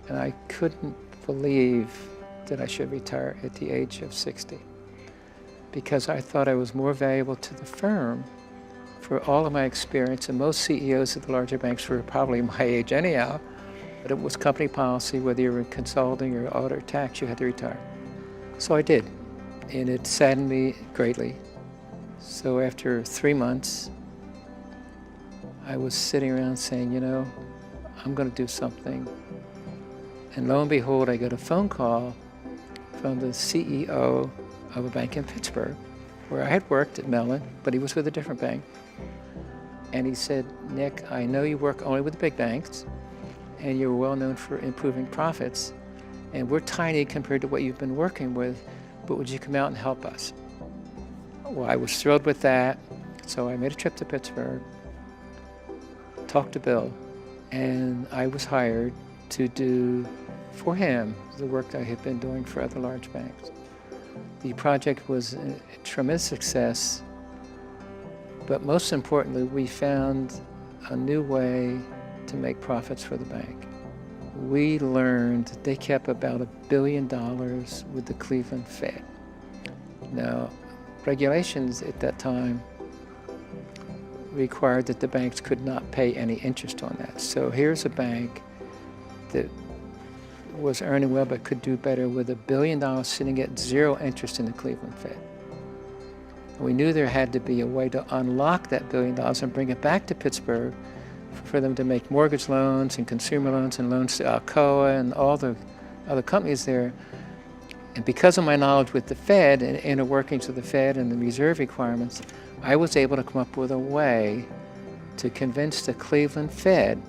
And I couldn't believe that I should retire at the age of 60, because I thought I was more valuable to the firm for all of my experience, and most CEOs of the larger banks were probably my age anyhow, but it was company policy, whether you were in consulting or audit or tax, you had to retire. So I did, and it saddened me greatly. So after 3 months, I was sitting around saying, you know, I'm going to do something. And lo and behold, I got a phone call from the CEO of a bank in Pittsburgh, where I had worked at Mellon, but he was with a different bank. And he said, Nick, I know you work only with the big banks, and you're well known for improving profits, and we're tiny compared to what you've been working with, but would you come out and help us? Well, I was thrilled with that, so I made a trip to Pittsburgh, talked to Bill, and I was hired to do for him the work I had been doing for other large banks. The project was a tremendous success, but most importantly, we found a new way to make profits for the bank. We learned that they kept about $1 billion with the Cleveland Fed. Now, regulations at that time required that the banks could not pay any interest on that. So here's a bank that was earning well but could do better with $1 billion sitting at zero interest in the Cleveland Fed. We knew there had to be a way to unlock that $1 billion and bring it back to Pittsburgh for them to make mortgage loans and consumer loans and loans to Alcoa and all the other companies there. And because of my knowledge with the Fed and inner workings of the Fed and the reserve requirements, I was able to come up with a way to convince the Cleveland Fed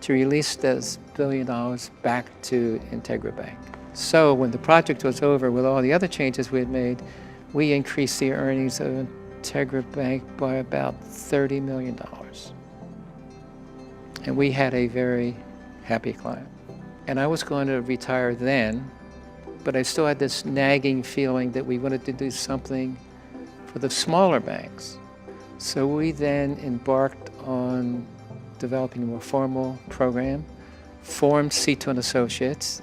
to release those $1 billion back to Integra Bank. So when the project was over, with all the other changes we had made, we increased the earnings of Integra Bank by about $30 million. And we had a very happy client. And I was going to retire then, but I still had this nagging feeling that we wanted to do something for the smaller banks. So we then embarked on developing a more formal program, formed Ceto and Associates,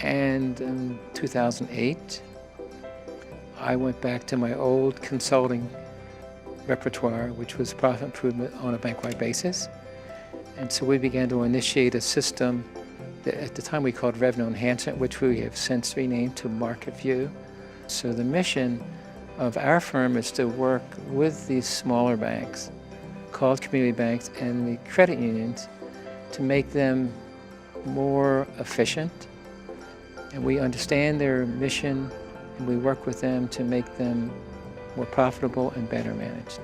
and in 2008, I went back to my old consulting repertoire, which was profit improvement on a bank-wide basis. And so we began to initiate a system that at the time we called Revenue Enhancement, which we have since renamed to Market View. So the mission of our firm is to work with these smaller banks, called community banks, and the credit unions to make them more efficient. And we understand their mission, and we work with them to make them more profitable and better managed.